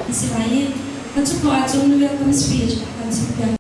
Israel. At so po atong welcome speech akan sa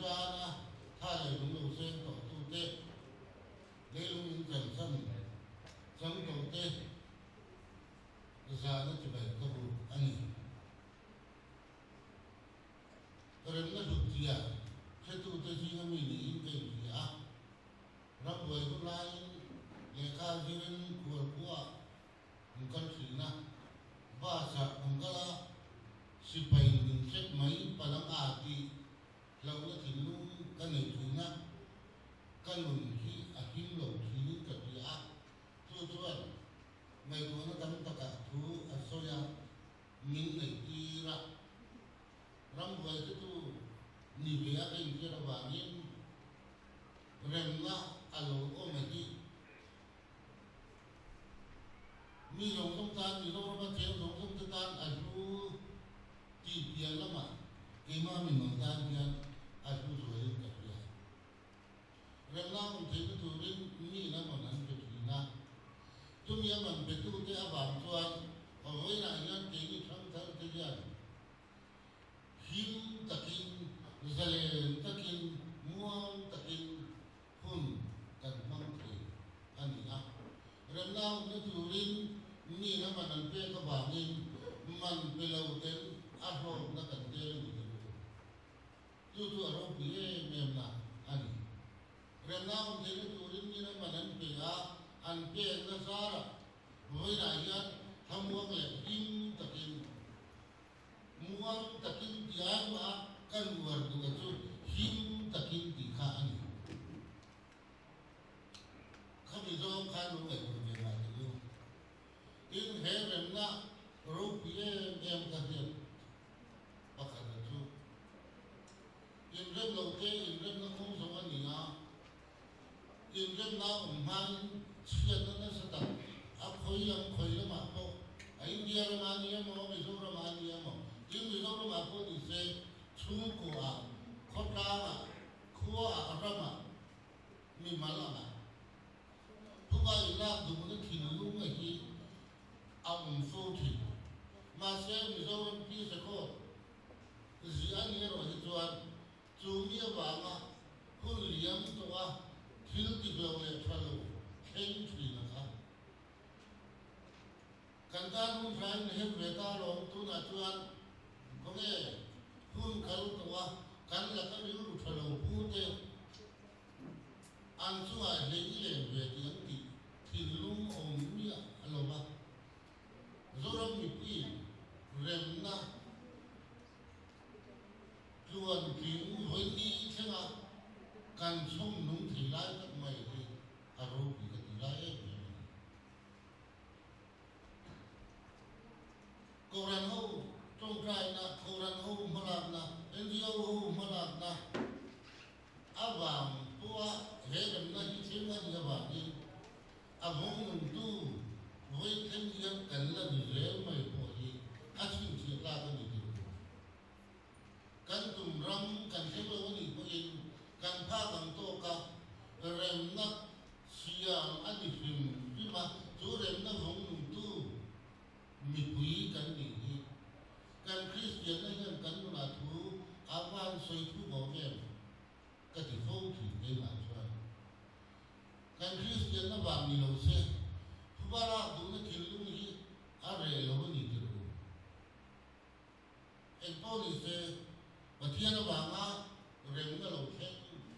ra na tha lại đúng đầu sen tổ tu tê lấy luôn những trần sân chống tổ tê ra nó chỉ phải có vụ anh rồi nó rụt gì à thế tu tê gì nó mình nghĩ cái gì àรับไว้ก็ไล่เลขาที่เป็นขวดขวดมันกันสีนะบ้าสักมันก็ละสิไปดึงเช็ดไหมพลังอาทิเราจะถึงนู้นกันหนึ่งถึงนะกันหนุนที่อาทิตย์หลงที่นี่กับยาทั่วไม่ตัวนั้นทำตะกะทูอัศยามินในทีระรับไว้ก็ตัวนี่เบียร์เป็นที่ระหว่างนี้เริ่มละอารมณ์ก็ไม่ดีมีหลงสงสารมีโรคระบาดเชื้อหลงสงสารอายุที่เพียงละมาเกี่ยมามีเหมือนกันเพียงอายุสวยกับเพียงเริ่มละมันถึงตัวเรื่องนี้นะมันนั้นเป็นที่นะทุกอย่างมันเป็นตัวที่อาบามส่วนเอาไว้ในนั้นเกี่ยทั้งทั้งที่ยันหิมตะกินเสลนตะกินม่วงตะกินหุ่นกันมั่งคืออันนี้นะเรื่องเล่าในตัวเรื่องนี่นะมันนั้นเป็นกบฏนี่มันเป็นเราเต็มอารมณ์นักการเมืองอยู่ตัวอารมณ์เบี้ยเมียนนะอันนี้เรื่องเล่าในตัวเรื่องนี่นะมันนั้นเป็นอันเป็นนักสารเวลาอย่างทำวังเลยหิมตะกินม่วงตะกินที่อ่านว่ากันวัดตัวจุดหิมตะกินที่ข้าอันนี้ข้ามีโจมข้ารู้ไหมคนเดียวกันอยู่อินเฮเรมนะรูปเยี่ยมกันเดียวปักกันจุดอินเรื่องโลกอินเรื่องนักคงสวรรค์นี่นะอินเรื่องน้ามันเชื่อตั้งแต่สตาร์อับคอยยังคอยละมาโคอินเดียละมานี่มั้งมิโซละมานี่มั้งอินมิโซละมาโคนี่เสชุ่มกัวขดรามาขัวอะไรมามีมันละนะผู้ว่าอีลาดูมันถิ่นลุ่มไอ้ที่เอาสู้ถิ่นมาเสียมิโซละพี่สะโคจีอันนี้เราจะจวนจูเมียว่ามาคุณเลี้ยงตัวทิ้งติดเราเลยทะลุเข่งถิ่นนะครับกันตาลุ่มแฟนเห็นเวทาลงตุนอาจวนก็ไงคุณเขาตัวกันแล้วก็รู้ทะลุพูดเองอันส่วนเรื่องนี้เวทีอันที่ถิ่นลุ่มองค์เนี่ยอะไรวะโซลามิปีเริ่มนะจวนถึงวันนี้ใช่ไหมการส่งนุ่งที่ไล่ก็ไม่ได้อารมณ์ที่ไล่โกรันหูตรงใจนะโกรันหูมาลับนะเอ็นดีโอหูมาลับนะอาบามตัวเฮกันนะที่เชื่อว่าจะแบบนี้อาบงนุ่งตู้ไว้ทั้งยังกันละดีเลี้ยงไม่พอดีอาชีพที่ลากันดีกันตุ่มรำกันเชื่อว่านี่พอดีกันผ้ากันโตกับเริ่มนักเสียงอันนี้ฟิล์มที่มาจูเริ่มนักของนุ่งตู้มีปุยกันดีกันคริสเตียนนั่นกันมาทูอาวันสวยทูบอกแก่ก็ที่ฟ้องที่ได้มาช่วยกันคริสเตียนนั่นว่ามีเราเสียผู้บ้ารักดูนั่นคิดลุงนี้อะไรเราไม่ดีรู้เอ็นโตนี่เสียประเทศเราว่ามาเรื่องนั้นเราแค่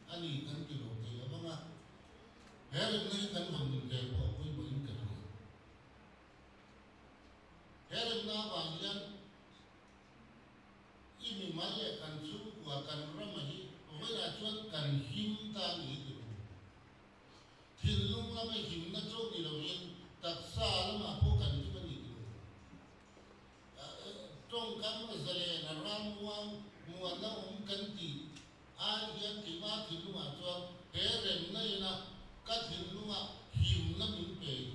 อันนี้กันที่เราเกี่ยวกับว่าเฮ้ยเรื่องนี้กันทำดีใจพอคุยบ่อยกันเลยเฮ้ยเรื่องนั้นว่าอย่างอีมีมาเลยกันสู้กว่ากันร่ำมาฮีเวลาชวนกันหิมตานี่ดูทิ้งลุงแล้วไม่หิมนั่นโชคดีเราเองตักซาแล้วมาพูดกันที่มันอีกดูตรงกันว่าเสลนรำวังมัวน้ำกันตีอาเฮียนที่มาทิ้งลุงมาชวนเฮเรนนั่นนะก็ทิ้งลุงมาหิมนั่นมีเปย์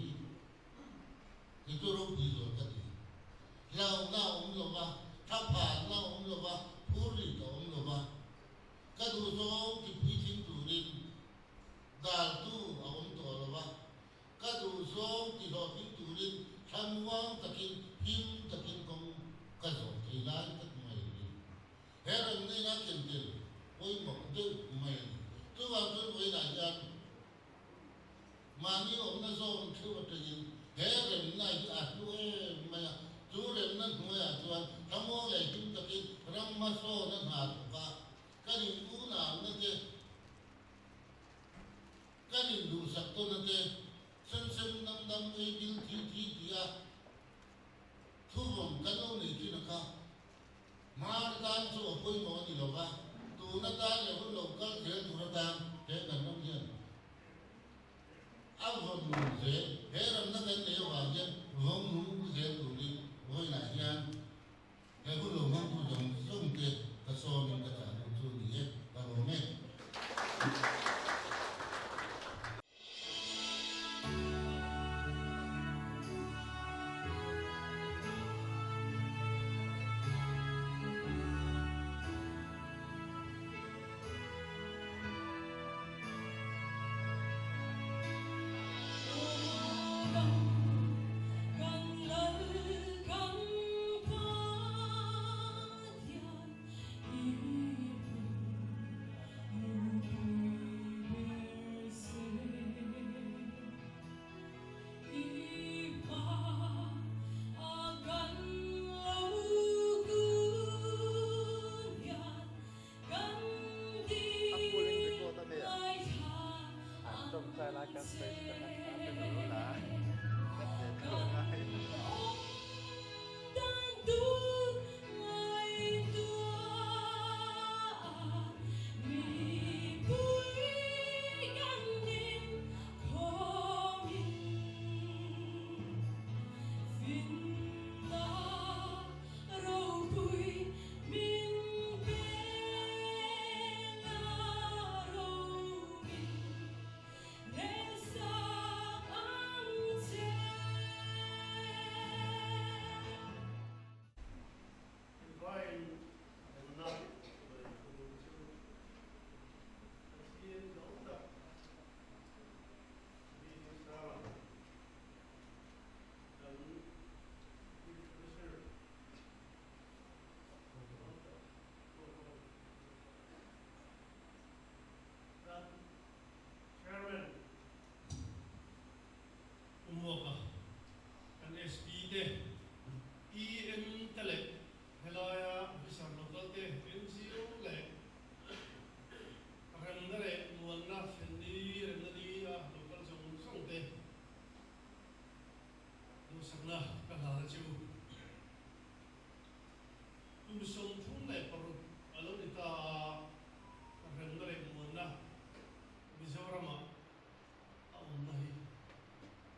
ที่ตัวรู้ดีตัวกันดีเราหน้าองค์เราว่าถ้าผ่านหน้าองค์เราว่าผู้ริตองค์เราว่าก็ดูโซ่ที่พิชิตตุรินดาลตู้องค์ตัวเราว่าก็ดูโซ่ที่เราพิจิตตุรินทำว่างตะกินหิมตะกินกงก็ส่งที่ร้านก็ไม่ดีเฮรันนี่นะเก่งๆโอ้ยบอกเด็ก mày tôi vào tôi với đại gia mà nếu ông nó dùng thứ vật gì hết rồi này cứ tôi mày chú rồi nó nói tôi tham mô lại chúng ta cái ram ma so nó hà cả cái gì cũng nào nó thế cái gì đủ sắc tôi nó thế sân năm năm ấy đi thi à thu vòng cái nó này kia nó khác mà ta số quay mỏ thì đâu cả tu nó ta là vẫn lâu các thế tu nó ta thế là nó gì áp dụng dễ thế là nó cái này vào chứ vong nung dễ tu đi với lại gian cái vẫn lâu mong tu dùng sông tiền cái so mình cái trả tu đi hết và hôm nay Trong sai lá cà phê sẽ làm cái nữa là cách để thường ngay Chairman Umuoka and SP de EM tele helaya bisar local de NGO le rendere muanna fendi renderi local song de no sagna kahara chu song thung le par alonita rendere muanna Mizoram nahi.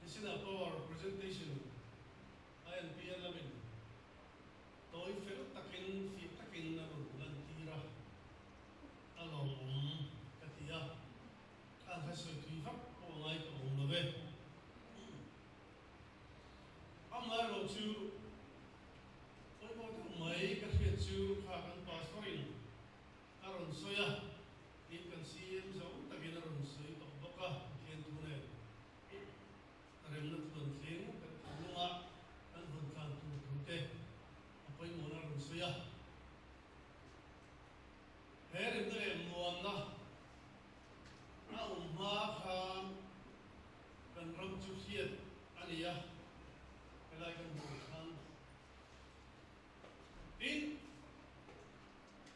This is our presentation. I am Pierre Lamin. Tôi phải takin fi takin na rulan tira. Along katia. Kan hasoi tui fak o ngai ka ong nove. Amar ro chu. Oi mo ta mai ka fiat chu kha kan passportin. Karon soya. You can see him so together on sui to boka kian tune remnant kon thing lunga an hun kan tu te apoi mona ron suya her indre mona na umma kha kan ram chu hiat ania elai kan bu khan in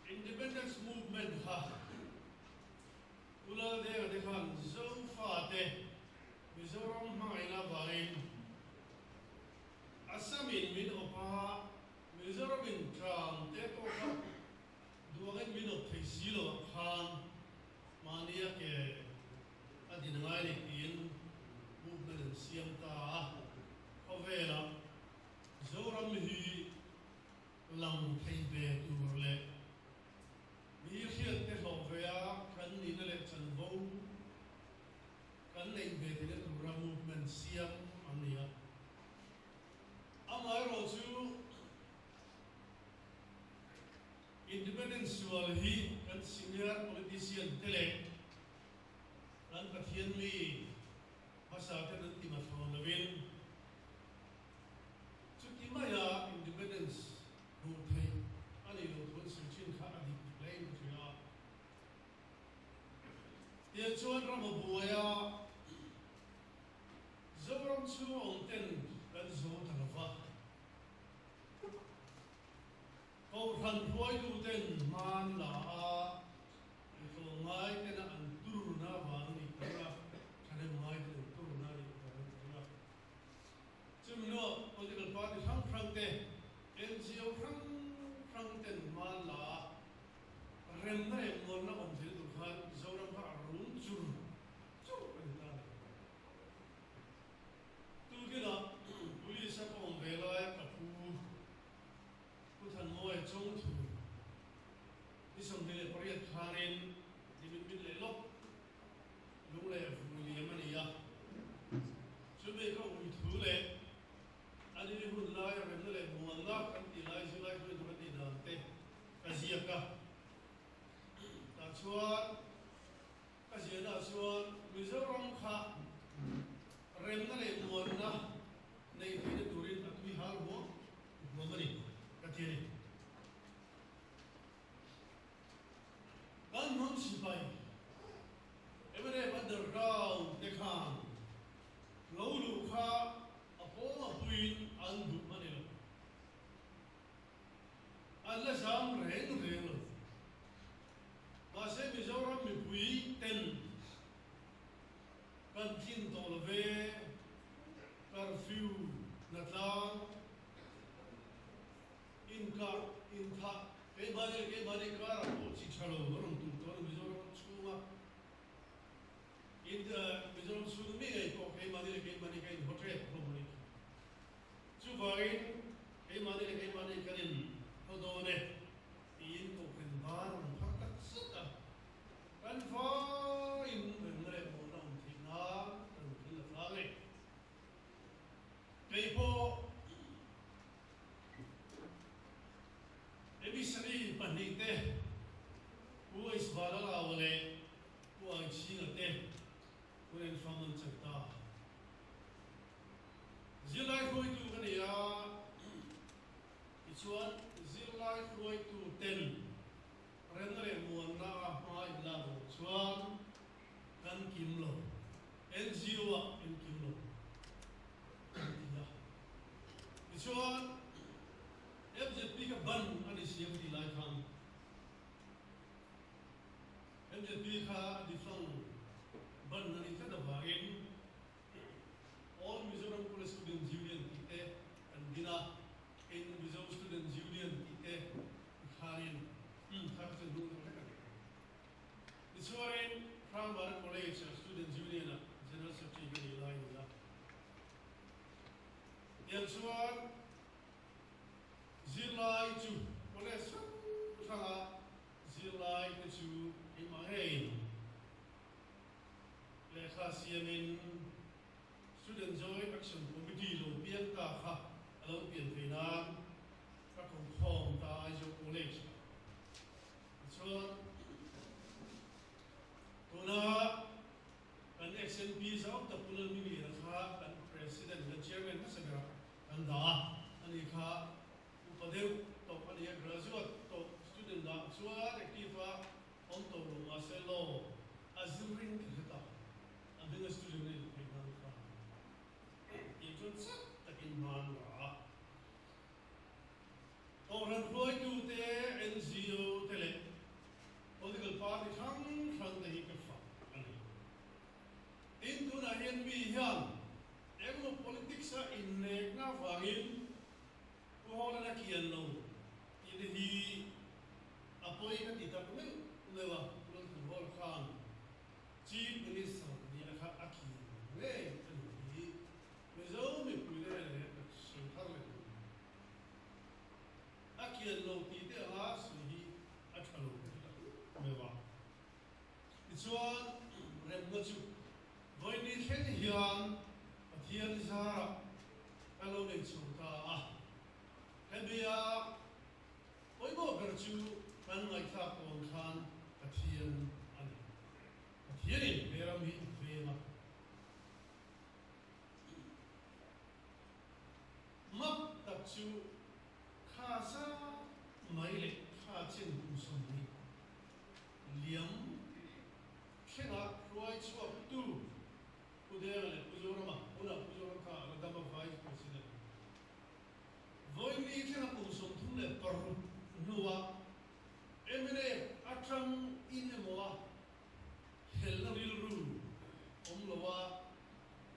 independence movement ha Ula de dekan zo fate Mizoram haina vain Asamin min opa Mizoram in tram te to ka duangan min op silo khan mania ke adinangai ni tin movement siam ta ovela zoram hi lam thei be turle Mir hiat te lovea kan ni na le chan vo kan nei be te le tura movement siam ania amai ro chu independence wal hi kan senior politician tele kan pathian mi basa te nan ti ma thon lawin chu ti maya independence ru thei ani lo thon sim chin kha ani plain thia hiện chuan ram bùa ya dấu ram chu ông tên kan zo thằng pha câu thần phối tu tên man là câu mai tên là anh tu na vàng đi cả thành mai tên tu na đi cả chứ mình nói political party thằng thằng tên NGO thằng tên man là rem này muốn nó ông chỉ tu khan dấu ram pha rung chur chur anh ta tu cái đó police có ông về lại cảท่านมวยจงถูที่สมเด็จพระเรียคารินที่เป็นเลยลบลุงเลยฟูเลียมันนี่ยะช่วยก็อุ้ยถูเลยอันนี้หุ่นลายเป็นเลยมัวลักกันตีลายช่วยลายช่วยตัวตีนานเตะกระเสียกะตาชวนกระเสียตาชวนมิจรองค่ะเริ่มนั่นเลยมัวนะในที่นี้ดูรินอัตวิหารหัวมัวมันนี่Kiri, kan non sipai. Every underground dekhan, laulu kha apo apuin andu manilo. Allah sam reng. Mase Mizoram mi pui ten, kan tin tolve, curfew natlang. इनका कई बारे का आपको शिक्षा लो वरुण तुम तो मिजोरम स्कूल इन मिजोरम स्कूल में गए तो कई बारे कई होटल प्रॉब्लम जो वाइन कई बारे करें तो दोने इन को कंबार फक्त सता कंफा इन मेरे मोरम थिना तो लागे कई पो Ebi sari panite, ku isbara awale, ku aisi nate, ku informant cakta. Zilai koi tu kan ya, ituan zilai koi tu ten, renere muanna ma ilabo, ituan kan kimlo, NGO kan kimlo, ituan FJP ka ban ani CMD lai kham FJP ka di fang ban ani ka da bain all Mizoram Police Students Union kite and dina in Mizoram Students Union kite kharin khakse du isuarin from Bharat College Students Union General Secretary lai la yalsuan Zilai chu, oleh sah zilai chu imahin. Lekha siamin student joint action committee lo pian ta kha, lo pian finan, kakong hong ta jo college. So, tuna kan SNP sao ta punan mili kha kan president dan chairman ka segera kan da ani kha Padeu to pania graduate to student da suwa activa on to aselo azurin kita abinga student ni pegang ka ikut sat takin man la orang boy tu te NGO tele political party thang tahi ka fa ani in tu na hen bi hian emo politics a in nek na wangin Kuhong na kian lo, ini di apa yang kita kau lewa, pulang kuhol kan, chief minister ni akak aki, ni, mezau ni pulang ni, sengkar le. Akian lo kita lah sih akalo, lewa. Ituan remaju, boy ni kan hian, hian zara, kalau ni cerita Hebia, oi bo gerchu kan ngai tha kon khan kathian ani. Kathian beram hi vema. Mak takchu khasa maile kha chen kum som ni. Liam khena le le pujorama una pujorama ka adama vice president voi ni thena pu som thum le par nuwa emre atram in moa hel ril ru om lowa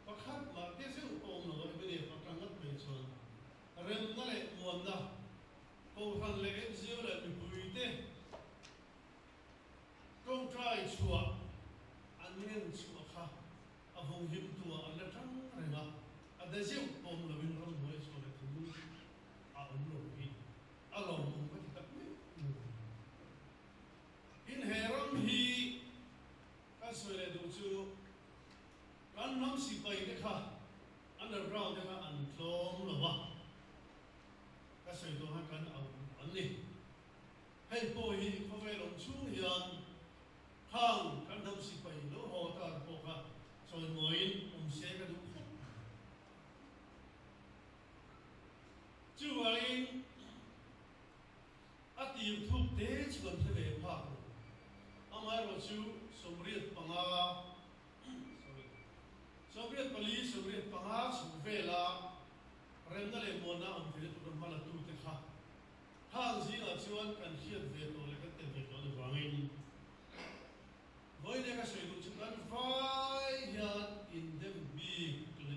pakhat ma te se om lowa emre patang at pe chon rem na le mon da ko han le em zio le mi puite kong try chua an nen chua kha a hong him tua an la thang renga a da zio om lo bin ram moi so le thu a om lo hi a lo om ka ti tak ni in heram hi ka so le du chu kan nam si pai de kha underground de kha an tlom lo wa ka so do ha kan au an ni hei po hi ko ve long chu hian hang kan nam si pai lo ho ta po kha so moin se ka du chu wain ati thup te chon the ve pha amai ro chu somriat panga somriat pali somriat panga su vela remna le mona om phile tu mala tu te kha hang ji na chuan kan hiat ve to le kan te ve to le wangin voi ne ka sei du chu kan vai hian in dem bi le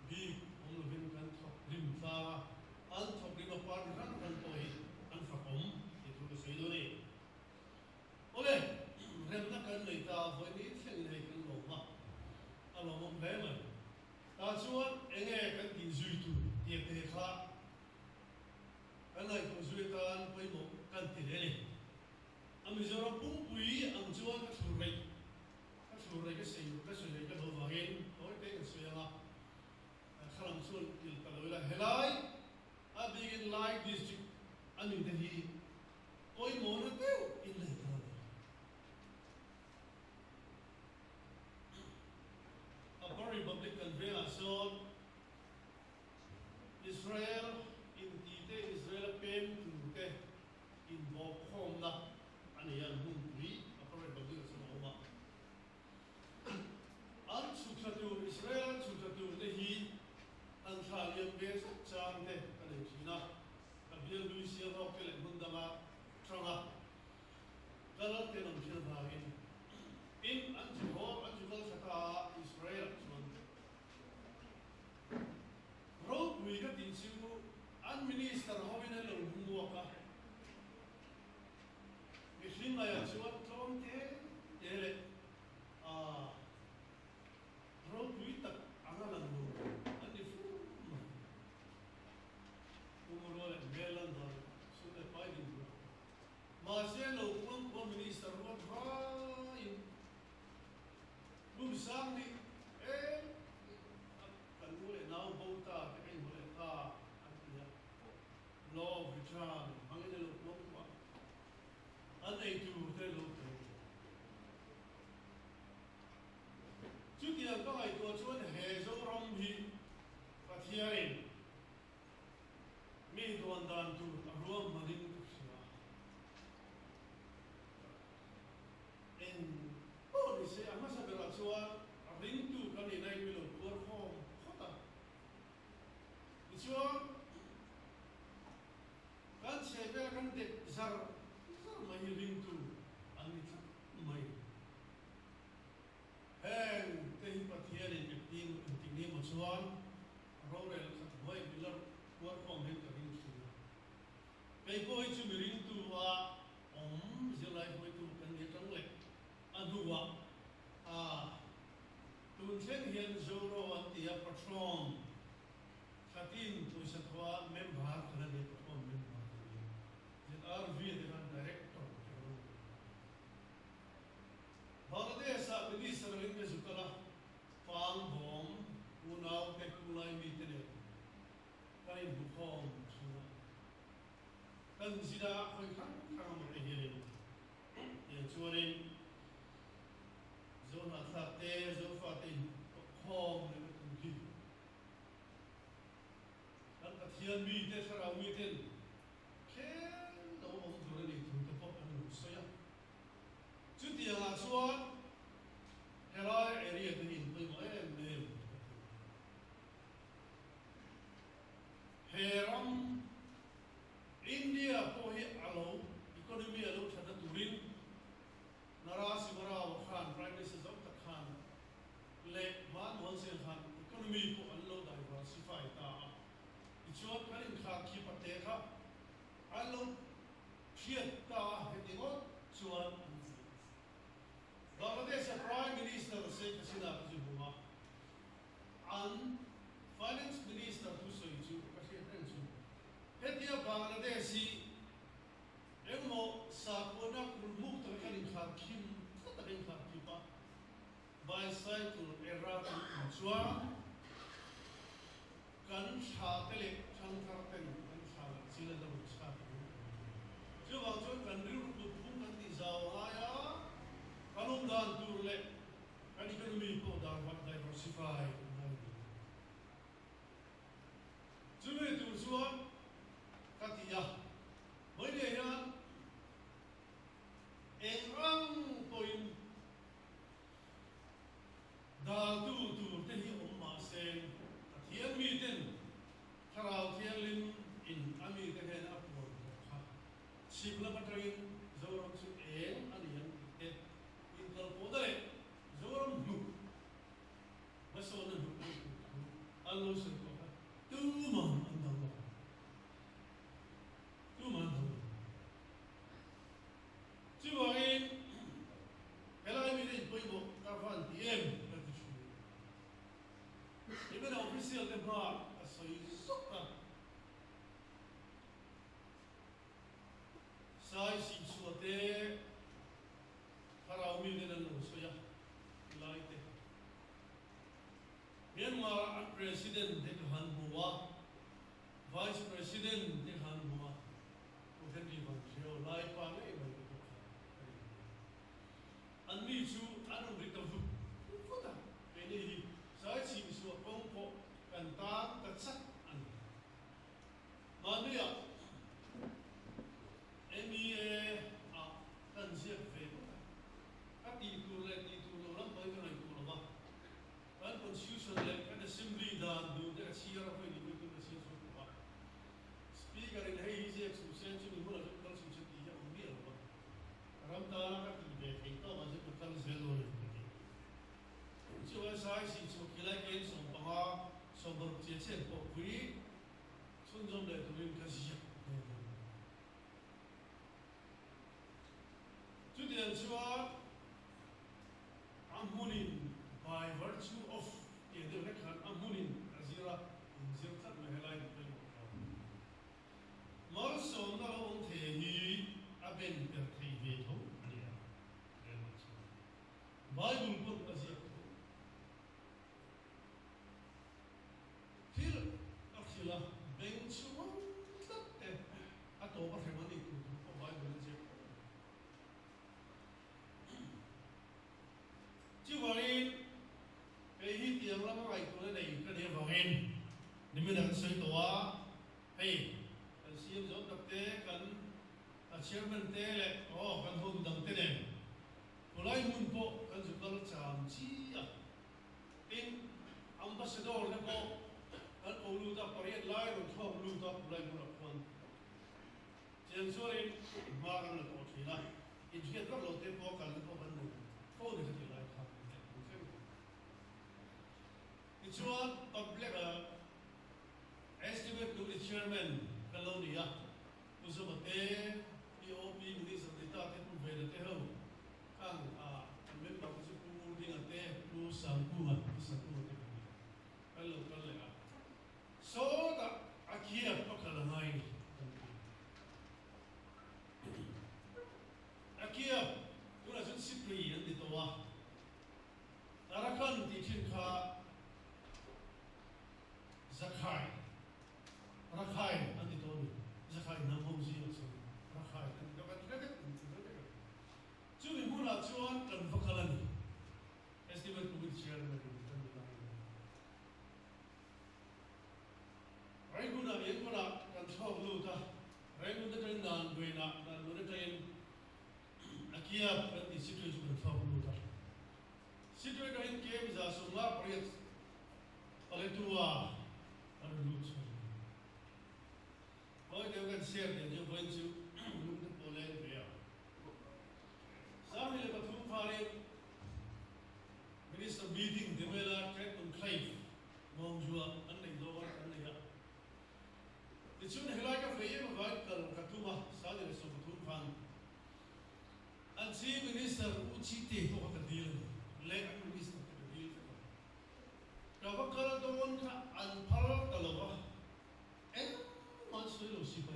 bi om lo vin kan thop rim sa an thop rim par ran kan toi an fa om ti tu sei do ni ole remna kan nei ta voi ni theng nei kan lo ma alo mo ve ma ta chuan enge kan ti zui tu ti te kha kan lai ko zui tan pai mo kan ti le ni ami zora pum pui ang chuan ka thur rei ka sei ka sei le ka do wa gen oi te ka sei nga khalam chuan til ka lo la helai a big lai district ani te hi oi mo na te in le ta Republican vela so Israel in tite Israel pen tute in bo khom na ani yan hun ri apare bagi so ma an sukhatu Israel sukhatu ne hi an thaliam be chan te ani china abian luisia ro pele mundama tranga kalal te nam chil bhagin in an juhor saka Israel road we got into an minister hovin lo muaka mishin la ya chuan tom te ele road we tak angalan lo an di fu umuro le melan da so the fighting ma se lo kon minister ro vai lum sang ni kan mule now bota te kai mule ka atia law return mangene lo ko ma an ai tu te lo te chu ti ka ai to chuan he zo ram hi pathiarin mi don dan tu ruam manin tu sia en ni se amasa bela chuan ring tu kan ni nai mi lo por hom khota chuan kan se be kan de zar mai ring tu ani mai heng te hi pathian in ting ni mo chuan ro re la hoi bilar por hom hen ka ring tu kai ko hi chu mi ring tu wa zilai hoi tu kan ni tang le aduwa tun chen hian zoro an tia patron khatin tu satwa member kana ni patron member jet RV de kan director Bangladesh sa minister rin me zukala pang bom unaw te kulai mi te ne kai bukhom chuna kan sida khoi khang khang te hian ye chuanin zona thate zo fatin hom le tum ki kan ka thian mi te thara mi ten khen no om dure ni tum te pop an so ya chu ti anga chuan helai area te in pui mo em ne an finance minister tu soi chu ka he ten chu hetia Bangladeshi emo sa kona kulmuk ta kan kha kim ta kan kha kipa bicycle era tu chua kan sha tele chang kha ten kan sha sila da sha chu wa chu kan ru tu phung kan ti zao aya kanung dan tu le kan economy ko da diversify chu me tu chua katia mới đây ha em răng tôi đào tu thế hi ông mà sen thiên mi tên thảo thiên linh in ami cái này áp dụng ha xịp là bắt đầu dấu rong sự em anh em thế in kalau pada le dấu rong lu masuk na lu Allah sebab tu mah anda tu mah chứ vậy cái này mình đi bây giờ các bạn thì em là cái chuyện thì bây giờ official thì mà soi sốc à sai xin số thế harau mình nên là soi à lại thế Myanmar president thì Han Bua vice president thì Han Bua có thể đi vào chiều lại qua này anh mi chú anh ông đi tập vụ phút à cái này sai chỉ số công cụ cần ta cắt sắt anh mà bây giờ em đi cần gì về các đi tu lắm mấy cái này tu lắm anh constitution này cái assembly đàn đủ để chia ra phải đi cái chia số của bạn speaker in hay gì exception chứ mình muốn là chúng ta sử dụng gì cũng biết rồi Ramdana ka tibe ito kasi total zero rin. So sai si so kilai ken so panga so bor chechen ko kui sunjom le tuin kasi. Judian chua amunin by virtue of the record amunin azira zirtat mehelai pe. Mar so na on the hi aben per thei ve tho alia Bible put azia phir akhila ben chuwa tat te ato ba famani tu ko Bible je chi wain pe hi tiang la mai ko le nei ka de wain ni me dan sei to wa hey kan siam zo tak te kan chairman te le kan hon dang te ne ulai mun po kan zu kal cham chi a in ambassador le ko kan olu ta pariat lai ro thom lu ta ulai mun kon chen sorin ma kan le ko thi la in je ka lo te po kan ko ban nu ko de ti lai kha ni chuan public estimate to the chairman kalonia usumate POP minister data te pu ve te ho kang member ko pu ding ate pu sang pu ma te kallo kalle a so da akia pakala ngai akia tuna sun sipri an di towa tarakan ti thin kha zakai rakai an di to zakai nam hom ji so rakai an da ka chu mi mula chuan kan vakalan estimate ku share na Raiguna yenguna kan thok lu ta Raiguna kan dan buena dan lu tain akia kan di situation kan thok lu ta situation in game za sunga project paletua an lu chu Boy they can share the new point to look the Poland bear Some le pathum phare minister meeting de wela track on claim mong jua an nei do an nei The children who like a free of Katuma, Saudi, so Batum Fan. And see Minister Uchite to the deal, let Minister to the deal. เราก็กระโดดค่ะอันพัลตลอดมันสวยเราสิไป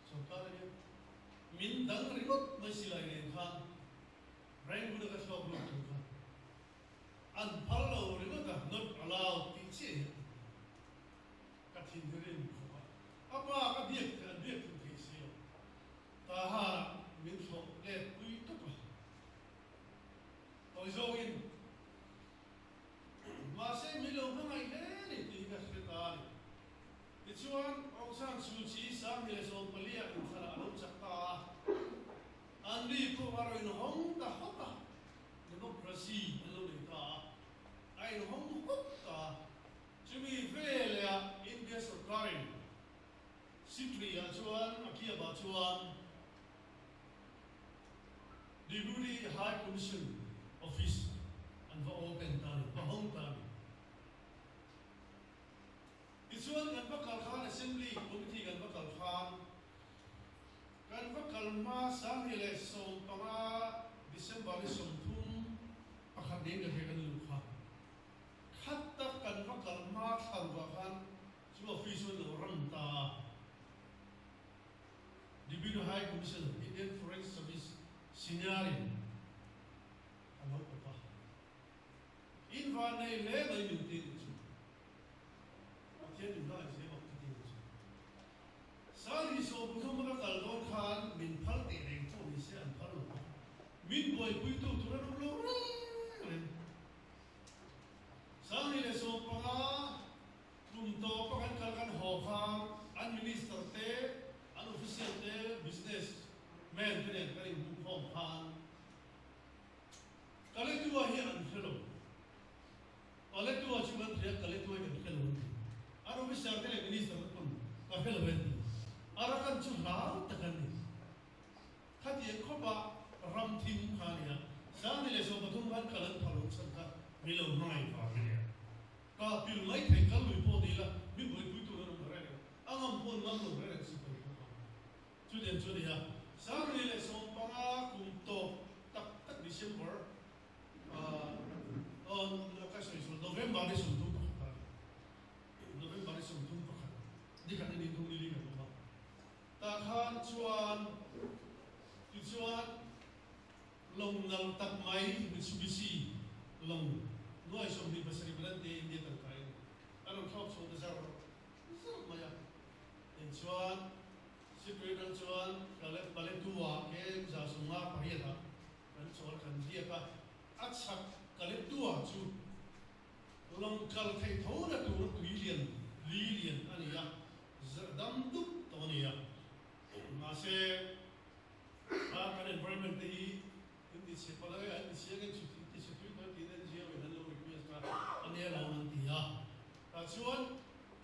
สงการเนี่ยมินดังริบไม่สิไรเนี่ยค่ะแรงบุญก็ชอบลุกทุกค่ะอันพัลเราริบก็ not allowed ที่เชี่ยก็ทิ้งเรื่องเขาอาป้าก็เบียดถึงที่เสียแต่หามินชอบเล่นคุยตุ๊กตัวโจอินมาเซมิลงข้างในเนี่ยที่ก็สุดท้ายที่ชวนองซานซูชีสามีเลสโอเปลียอินทราลุจักตาอันนี้พวกเราอินห้องตาฮอกเดโมคราซีอันนู้นตาไอ้ห้องฮอกตาจะมีเวลาอินเดียสุดท้ายสิบปีชวนอาคียบชวนดิบูรีไฮคอมมิชชั่นออฟฟิศอันว่าโอเปนตานี่ว่าห้องตานี่ที่ชวนกันว่าการค้าในเซมลีคอมมิตี้กันว่าการค้ากันว่าการมาสาเหตุส่งปราดิเซมบาริส่งทุ่มประคับเดียกันให้กันลูกค้าขัดตักกันว่าการมาทำว่ากันช่วยฟิชวนเรารันตาดิบิโดไฮคอมมิชชั่นอินเดียนฟอเรนซ์เซอร์วิสซินาริอันนั้นก็ป่ะอินวานในเล่ไม่มีตีนจูอาเทียนดูได้เสียบอกตีนจูสาลีโซบุษมันก็ตัดต้นขานมินพัลตีเร่งตัวมิเสียอันพัลล์มินบอยคุยตัวตัวนั้นรู้เลยสาลีเลโซปะกลุ่มโตปะกันหอบฟังอันมินิสเตอร์เตอันออฟฟิเชียลเตบิสเนสแมนเป็นการบุกหอบฟังกาเลตัวเฮียอันเฟลกาเลตัวชุมันเรียกกาเลตัวกันเฟลวันอันออฟฟิเชียลเตมินิสเตอร์คนกาเฟลวันอารักันชุลาวตะกันนี่ขัดเย็นข้อบะรำทิมขานี่นะสามีเลโซปทุมพันกัลันพารุสันกะมิลล์ไม่ฟังเนี่ยก็พิลไม่ถึงกันลุยพอดีละมิบุยปุยตัวนั้นมาเรื่องอังอัมพูนมันตัวเรื่องสิบปีจุดเด่นจุดเดียวสามีเลโซปะกุมโตตักดิเซมเบอร์ก็ใช่ส่วนโนเวมบาร์นี่ส่วนทุ่มปะโนเวมบาร์นี่ส่วนทุ่มปะดีกันนี่ทุ่มนี่ดีกันมั้งตาขานชวนที่ชวนลงนังตักไม้มิตซูบิชิลงน้อยสมบูรณ์ภาษาญี่ปุ่นที่อินเดียตั้งใจอันนั้นชอบชวนจะจะมาอย่างชวนสิบปีนั้นชวนก็เลยบาเลตัวแค่จะส่งมาไปเหรอนั้นชวนกันเดียก็อัดสักก็เลยตัวจูลงกัลไทยท้องนั้นตัวลีเลียนอันนี้อ่ะดำดุตัวนี้อ่ะมาเสียการ environment ที่อินดิเซียพอเลยอินดิเซียกันชุดที่ชุดที่มันที่นั่นเจียวกันเราเรียกว่าอันนี้เรานั่นที่อ่ะแต่ส่วน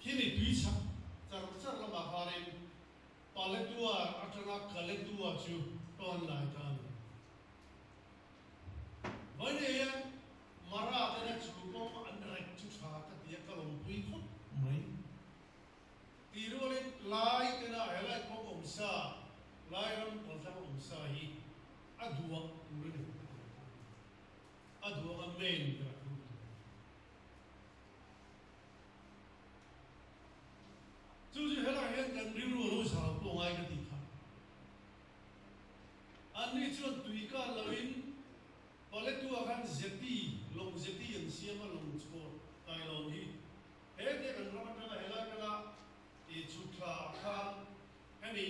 ที่นี่ดุยชักจะเรามาหาเรื่องพาเลตัวอัตราคาเลตัวจูตอนไหนกันวันนี้มาราเดนจูก็อันแรกจุดหากันที่ก็ลงปุยขุดไม่ที่รู้เลยไล่กันนะอะไรก็องศาไล่รันองศาฮีอัดวะดูเลยอัดวะเมนกันจู่ๆเฮล่าเห็นกันริ้วรู้สาวปลงไอ้กันที่ข้าอันนี้ชวนตุยกันลวินพอเล็กตัวกันเซตีลงเซตียังเสียมาลงสกอร์ไต่ลงนี้เฮ้เด็กกันรับกันเฮล่ากันละอีชุดขาข้างแค่นี้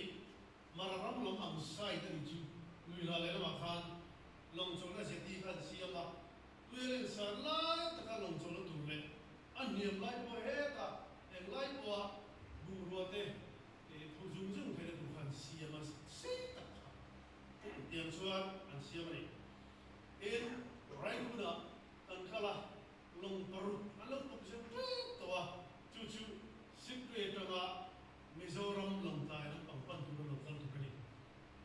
มารับลงอังไซต์นี่จู่ลุยละเลยมาข้างลงชนกันเซตีกันเสียมาลุยเล่นสารไล่ตะกันลงชนแล้วถูกเลยอันนี้ไล่บัวเฮต้าเอ็งไล่บัวดูรัวเต้ผู้จุ่มจุ่มเป็นผู้ขันเสียมาเสียตัดเตรียมส่วนอันเสียมาเนี่ยไรกูนะอันข้าละลงปรุอันลงปุ๊บเสียตัวจู่ๆสิบปีตัวละมิโซรัมลงตายลงปังปันตัวลงกันตัวนี้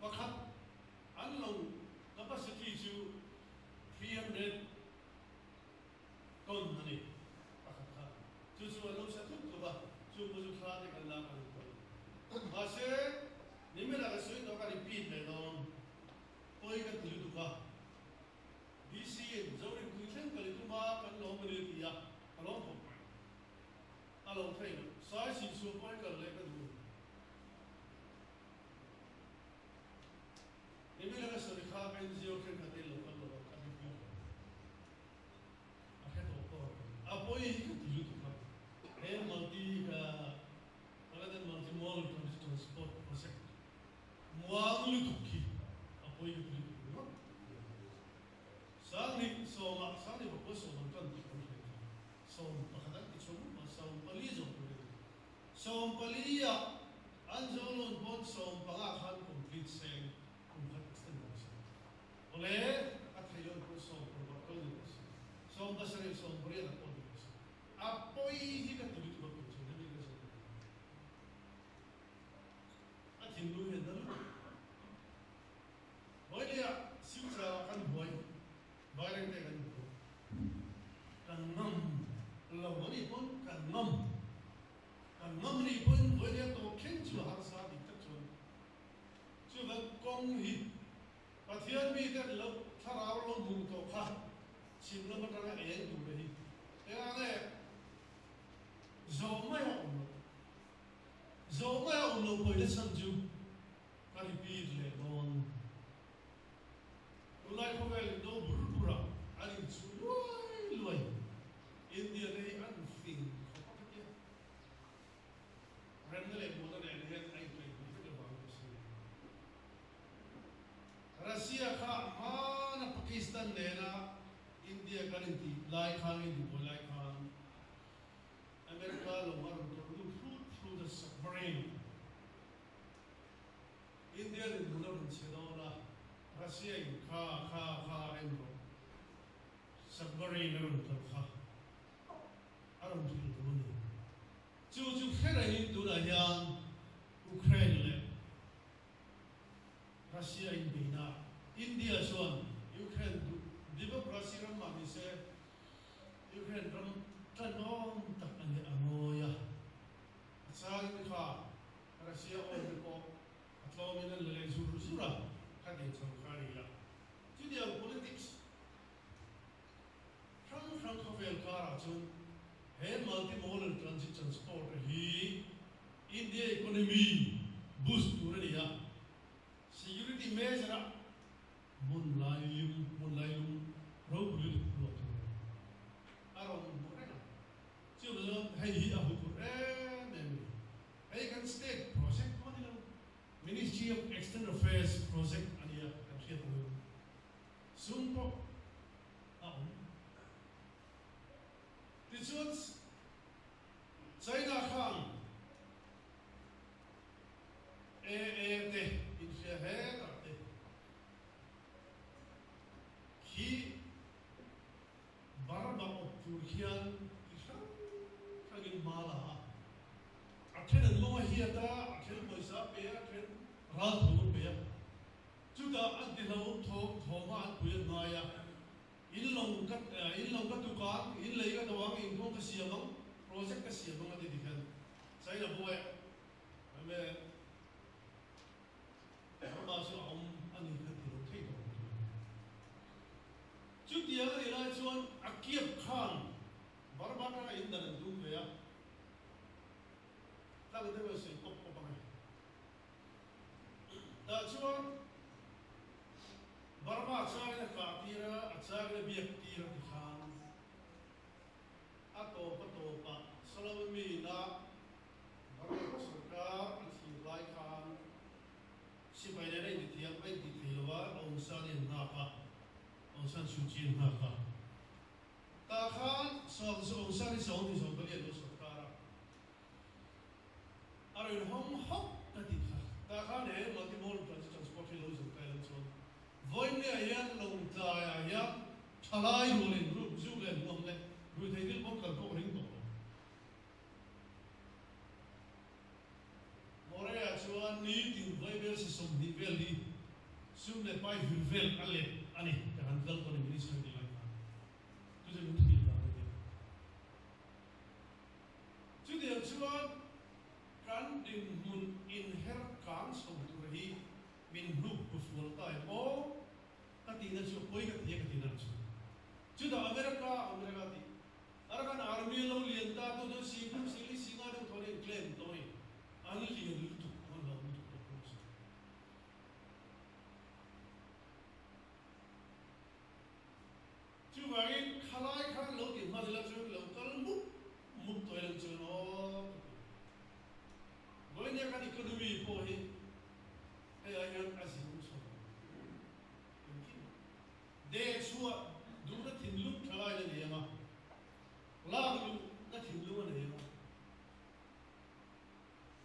ว่าครับอันลง capacity จู่300 ต้นนั่นเองว่าครับจู่ๆอันลงสักทุกตัวจู่ๆจู่ๆขาดกันละกันตัวมาเสียนี่ไม่ได้ก็สวยตัวกันรีพีทเลยน้องโอ้ยกันตื่นตัวBC จาวรีคุยเช่นกันเลยตัวมากันลงมาเลยที่อ่ะกันลงผม lâu thay sai chỉ số coi cần lấy cái đủ nếu như là cái sự khác cái gì cũng cần cái lâu cái lâu cái gì à cái đó có à bôi cái gì cũng có cái multi cái multi-modal transport project muang lu tukki à bôi cái gì cũng có sáng ni bác sĩ mình cần đi công việc xong bác sĩ đi chung mà xong pali giống như vậy xong pali à anh giao luôn bọn xong bác sĩ han complete sang cùng hết extend rồi oleh at hayon ko xong protocol ni xong bác sĩ xong beri ada pun apoi hi ka tulis ko ko so ni ka so at hindu hendal boy dia simsa kan boy barang te kan ko kan nam law ni pun kan nam ni pun boy dia to khen chu har sa dik tak chon chu ba kong hi pathian mi te lo tharau lo bu to kha chin lo ma ta ga en du hi te ga ne zo mai on lo boy le san ju ka ri pi le non ulai ko vel no burpura ali chu loi India nei an fin rendele mo da ne ai play ni ke ba ko Russia kha mana Pakistan ne na India karinti lai khang ni bo lai khang America lo mar to look through the submarine India ni mo na rin se do na Russia kha em ro submarine ro to kha aron tu do ni chu khera ni tu da yang Ukraine le Russia in Bina India son Ukraine democracy ram ma ni se Ukraine ram tanom tak ani amoya sa ni kha Russia o ko atlo min le sura ka de chong khari ya ti dia politics from ka fel kara chun he multi-modal transport hi India economy boost tu re ya security measure mun lai ro bulu lo tu aron mo re na chu lo hai hi a hu re nem hai kan state project mo ni lo Ministry of External Affairs project ania ka thia tu sum po a this was China khang te in se he ta te ki barba o Turkian khagin mala athen lo hi ta athen poisa pe athen ra thu pe chu da an de lo tho ma an pu na ya in long ka tu ka in lei ka dawang in ko ka siamang project ka siamang ati dikhan sai na boy ame ma su om ani ka ti lo thei to chu dia ri la chuan akiap khan barbata in da du ve ya ta le de se pop pop ba da chuan barba chang ka tira achang le biak tira ti khan ato pa salami na barba sarkar chi lai khan si pai le ni ti ai ti thiwa ong san in na ka ong san su chi na ka ta khan ong san ni song ti song ba le do sarkar aron hom hop ka ti kha ta khan he multi-modal transport lo zo ka lo so voin ne ayan long ta ya thalai ro len ru zu len nom le ru thei dil bok kal ko ring to more ya chuan ni tin vai vel se som ni vel ni sum le pai hur vel ale ani ka han dal ko ni minister ni lai tu je mun ti da de chu de chuan kan din mun in her kan som tu hi min hu ku ful tai o ka ti na chu koi ka ti na chu da America ti arakan army lo lien ta to do si si claim tôi anh liền lụt tụt con lòng lụt tụt con số chú vậy khai lại khai lâu tiền mà là chú lâu cái mút mút tôi làm chú nó với những cái economy po hi hay anh em as you so để chúa đúng là thìn lúc khai lại này mà làm lúc là thìn lúc này mà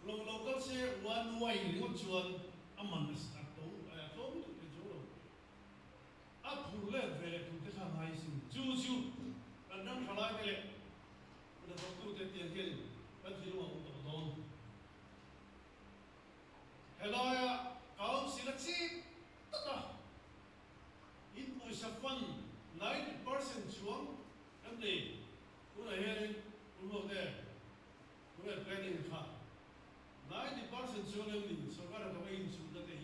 lâu lâu các xe one way thì có chuyện âm mình start đâu ai không được cái chỗ đâu áp phù lên về cũng cái thằng hay xin chú anh đang khai lại cái này mình phải tu tới tiền kia cái gì mà cũng懂懂 Hello ya, kau sila chip, tata. Invoice fund 90% chuang, em đi, cũng là hiện, cũng một thế, cũng là planning khá. 90% chuang em đi, so cái đó có in xuống đó thì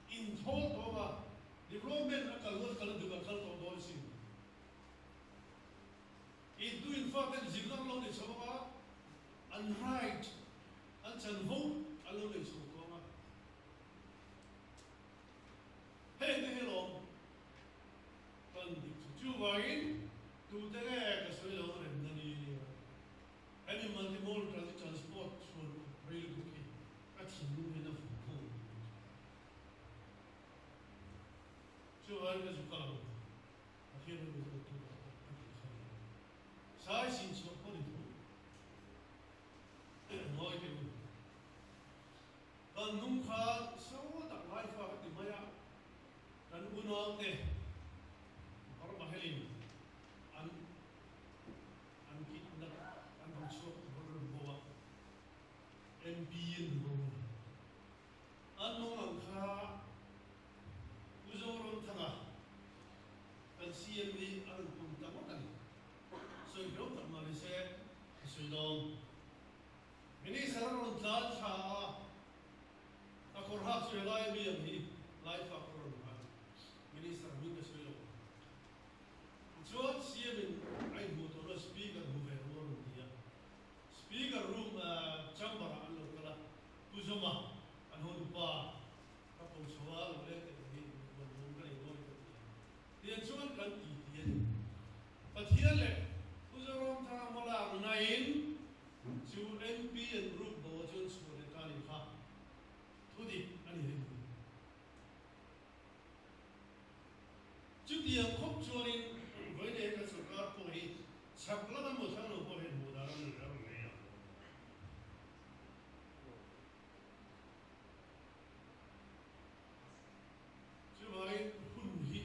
in thốt đó mà, development là cần được cần tổ đó xin. In tu in fact cái gì đó lâu để cho mà, unright, unchen vote, lâu để cho mà. Hey, the hello. Còn chú vậy, tu thế cái số lượng này là gì? Any multimodal transport for rail booking, các chính luôn là phục vụ. Chú vậy cái số cả rồi. Khi nó được tu sai xin số có được nói cái còn nung khá số đặc lại pha cái gì mà dan unang teh orang bahelin an kita an bangsuak berbawa MPN berbawa an nong angka uzorong tengah dan CMD an pun tamukan so hidup tak Malaysia sudah ini sekarang orang sa aku harap sudah lain dia ni life aku Minister Minda Selo. George Siemen, I vote on a speaker who were more dia. Speaker room chamber and local Puzoma and Hondupa, Kapon Sawal, related to him when Mungay wanted. The Anchuan can eat it. But here, Puzarom Tamala 9 to MP and group Bojans for the Taliha. To the anything. Chú tiền khóc cho nên với đây cái sự các cô ấy sắp lắm một tháng rồi cô ấy mua đó là nó này chú vậy hun hít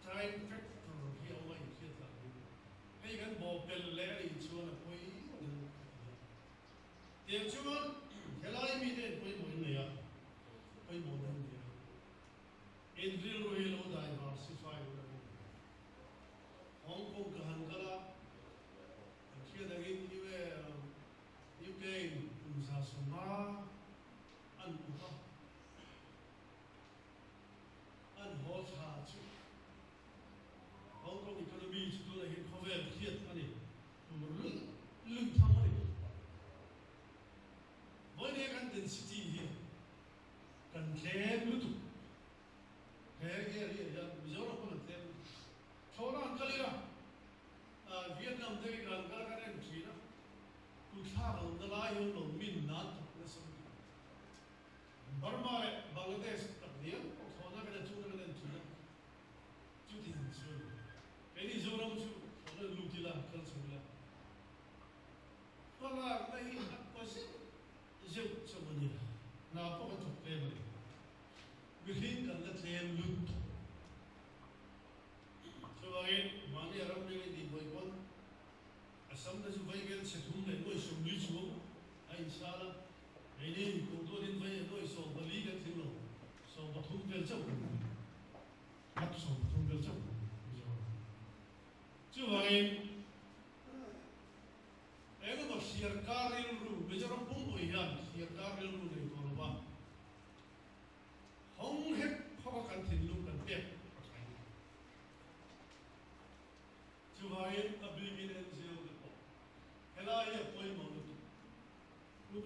trái phép rồi khi ông ấy khi là hay cái bộ bèn lẽ đi cho là cô ấy tiền chú ăn cái lại mi đến cô ấy mua này à cô ấy mua này in real royal diversify Hong Kong kahangkala kia daging iwe UK unsa suma an uha an hot ha chu Hong Kong economy chu la hin khovel khiat ani lưng tham ani voi ne kan density hi kan tlem lutu ya Mizoram pun tem thora kalira Vietnam te kan kala kan China tu tha ro da la yo lo min na na so Burma Bangladesh tak dia thona kan chu na kan China chu ti so cái Mizoram chu thona lu ti la kal so la kala mai ko se je so ni na po ka thok pe ba Bikin kan la tem lut so again mani aram ne di boykot asam da su vai gel se thum ne noi so li chu ai inshallah ini ko do din vai noi so bali ga thilo so bathum gel chau hat so bathum gel chau so again ego ba sirkaril ru bejaram pum oihan sirkaril ru ne ko ba Hong hep phó căn thìn lúc cần biết chú vậy abli min en ziêu được cái này là quay màu được lúc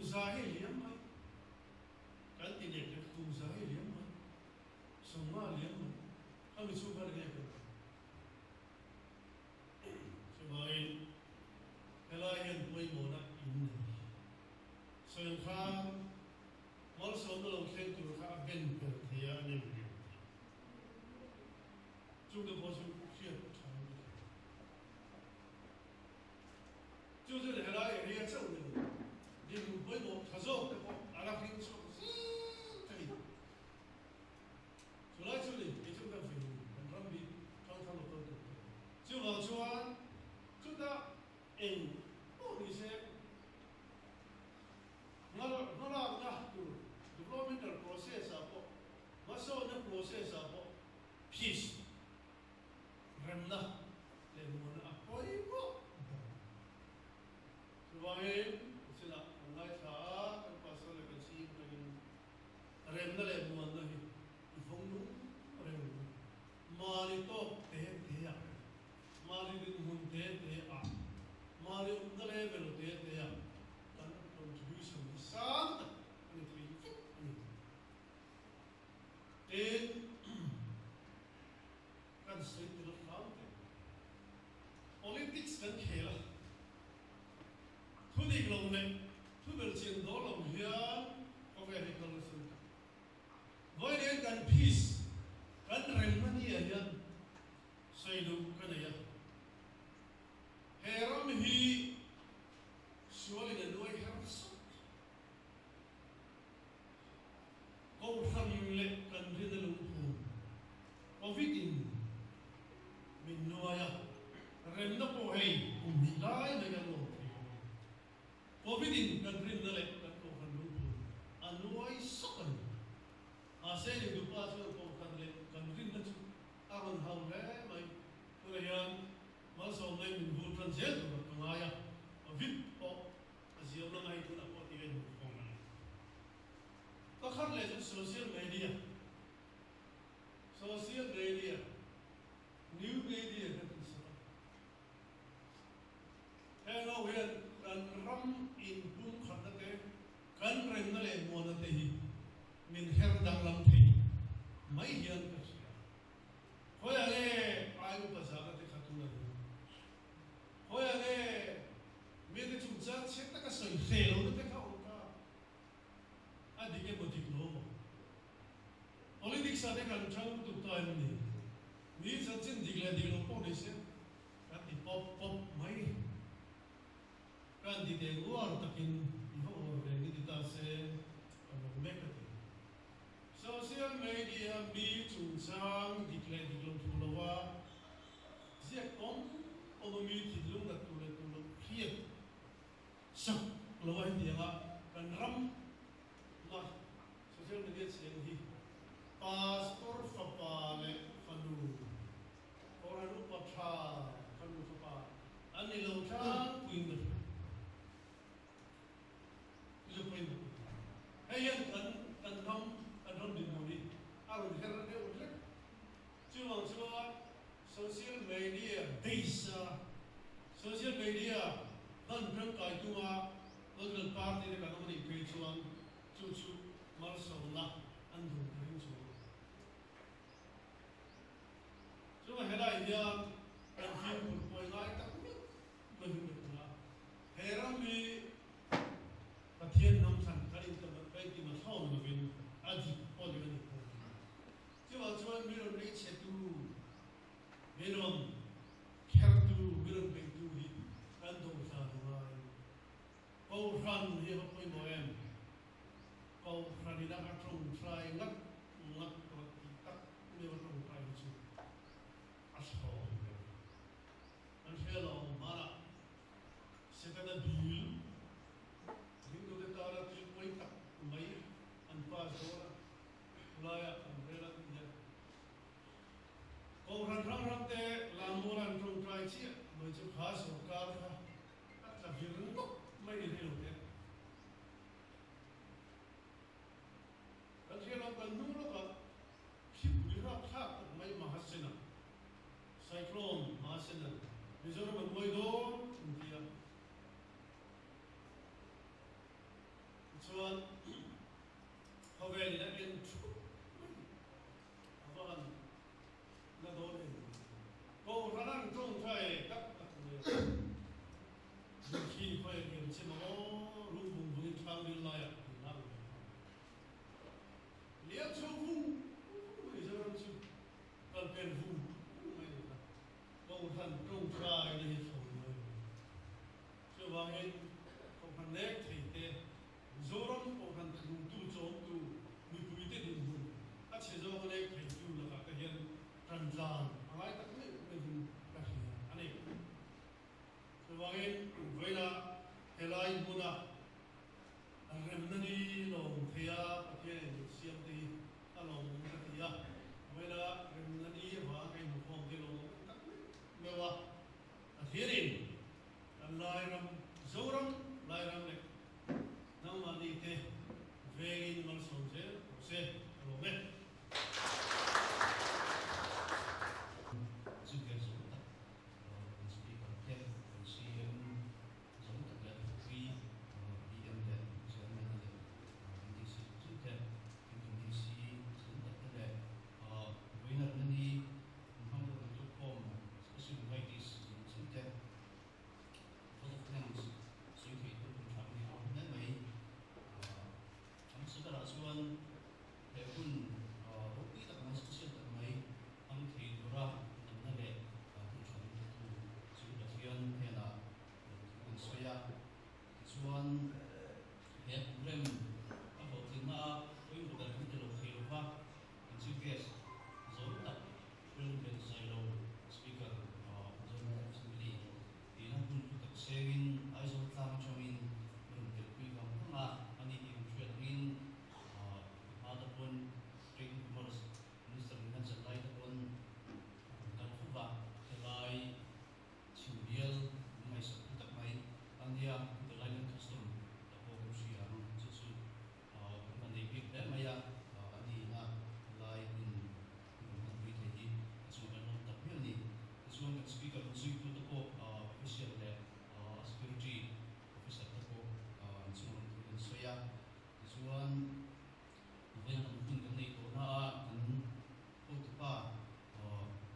politics kan khela thu dik lo ne thu bel chen do lo hian ko ve ni kol sun voi den kan peace kan rem mani hian sai lu kan ya heram hi suali na noi har so ko tham le kan ri da lu pu covid in min noya rem na po hei mi lai na ya lo covid in kan rin na le kan ko kan lu pu anoi so kan a se ni du pa so ko kan le kan rin na chu aron hau le mai ko yan mal so mai min bu transit ko ma ya vip po aziam na mai tu na po ti ven ko ma ko khan le social media new media kan sa hello here kan ram in bum khan na te kan rem na le mo na te hi min her dang lam thei mai hian ka sia hoya le ai u pa sa ka te khatu na hoya le me te chu cha chet ta ka soi khe lo te ka o ka adi ke motik lo politics ade kan chang tu ta ni ni sa chen digle diglo po ni se kan ti pop mai kan di de war takin ho re ni ta se me ka ti social media mi chu chang digle diglo tu lo wa sia kom o mi ti lu na tu lo khie sak lo wa ni ga kan ram la social media se hi pastor fapale fanu orang lupa cha fanu fapa ani lo cha puin itu puin ayan kan ram di mudi arun heran de utle cuma social media desa social media dan kai tua local party de kan ni pe chuang chu mal so na andu cuma hela dia kan film pun ngai tak ni begitu lah heran ni patien nam san kali tu baik di masau ni bin aji pun ni cuma miron ni cetu miron kertu miron begitu ni kan tu sah ngai kau ran ni apa pun moem kau ran ni nak atrong try nak tak ni atrong try tu hello mara sekada bil hindu de tara tu koi tak mai an pa dora ulaya umbrella ya ko ran te lamoran trong trai chi noi chu khas sarkar kha at virun ko mai ni lo te kan hello kan nu lo ka khip bira kha mai mahasena cyclone mahasena Mizoram Boy do India. So, how well that in true? Avan, na do ne. Go ranan trong trai tak tak ne. Khi phải kiểm tra nó luôn vùng với thang đi lại à? Lihat suhu, Mizoram suhu, kalpen suhu. Công thần trong trai đi rồi, cho vang hết công thần nét thì thế, zorom công thần tu chốn tu, mi bùi tê đình bùi, các chế do nét thì tu là các hiện trần gian, ai tất nhiên mình các hiện anh ấy, cho vang hết với là cái lai bùn à, rem nani lòng thea, các hiện xiêm thì ta lòng các thea, với là rem nani và cái một phong thì lòng mewa akhirin lairam zoram lairam le namani te vegin mal sonje se rome juga zonta speaker ken siam zonta la free di anda zaman ada di situ dan Indonesia zonta ada winner ni Muhammad Tukom Sumaitis zonta chuan he problem a ho tin na oi mo da kan telo khelo va kan chief guest zo tak president Zailo speaker John Assembly ina hun tak sewin ai zo tlam chongin rum tel pui kam nga ani ti threat in ada pun ring mors minister nan salai ta pun kan fuwa helai chiudial mai sa tak mai andia the line custom ta ho sia chu chu kan nei big da maya ani na lai in kan ri the hi chu kan non tak mi ni chu kan speaker zui tu to ko official le security officer to ko chu kan soya chuan ven kan kun kan nei to na kan ko tu pa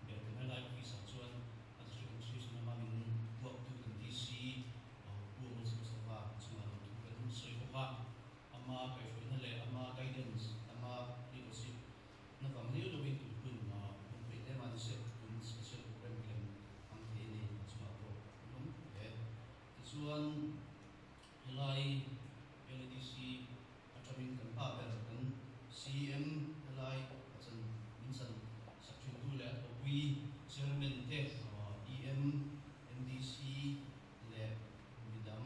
ber kan lai officer chuan as kan si na ma min buat tu kan DC bu mo sa ba chuan tu kan soi ko ba ama kai foi na le ama guidance ama leadership na kam ni lo bin tu kun pe le ma se kun special program kan ang te ni chuan ko lum chuan helai LDC atramin kan pa ber kan CM helai chan minsan section 2 le to wi chairman te EM MDC le midam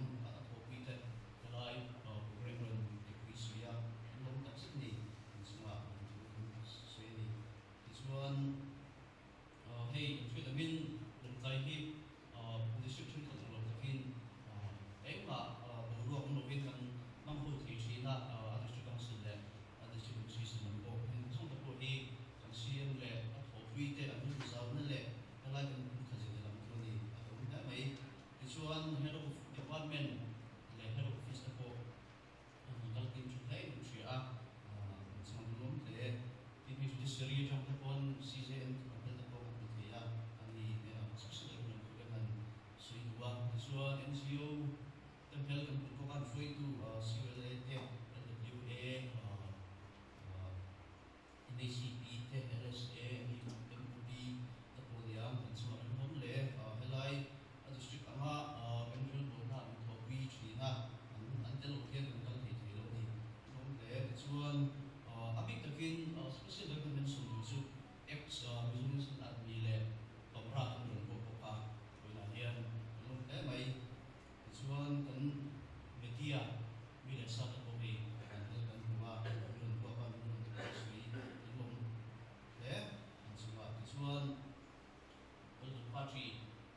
to wi te helai program ron te wi suya lom tak sin ni sunga suy ni chuan hey vitamin lom tai hi description kan lo takin ema ro ko no vin kan mang ho thi china district council le district association number en song ko hi kan CM le ho wi te an nu zau na le helai kan khaji de lam ko ni atom da mai chuan head of department le head of office ko dal tin chu lai nu chia sang lom le ti mi judiciary jam ta pon CJN ko ta ko ko thi ya ani special ko kan sui dua chuan NGO tempel kan ko kan foi tu CLA te WA NACP te LSA MUP ta ko dia kan chuan hom le helai district ama control board na to wi china an tel o hian kan thei thei lo ni hom le chuan abik takin special recommendation chu ex resolution admi le pamra kan ron ko pa koina hian lom te mai chuan kan media mi le sa ta ko be kan hel kan huwa ron ko pa ron ko sui lom le an chuwa chuan all the party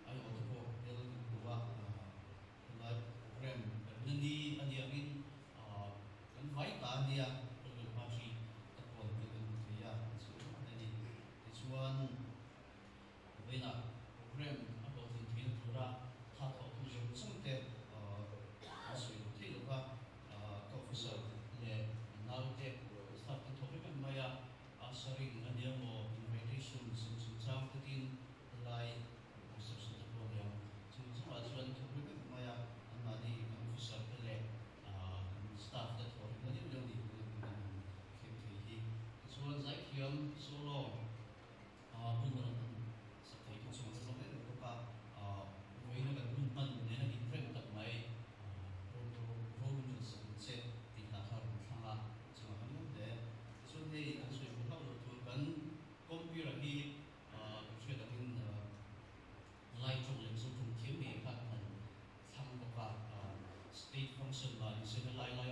ai o to ko hel kan huwa live program kan ni ani amin kan vai ta dia all the party ta ko kan thia chuan ani chuan vena program about the thil thura tha tho tu jo sangte asui thei lo ka officer le nau te staff ta thori kan maya asaring ania mo invitation sin sin chang takin lai reception ta ko ya sin sama chuan thori kan maya anani officer le staff ta thori kan ni lo ni khem thei hi chuan zai khiam solo bunran sa thei tu chuan sa le ko ka voi na kan bun man ne na in frame tak mai ro se ti na har thanga chuan han de chuan hei an sui ko lo tu kan computer hi thre da in lai chong lem so thum thiam me ka kan tham ko ka state function la in se lai lai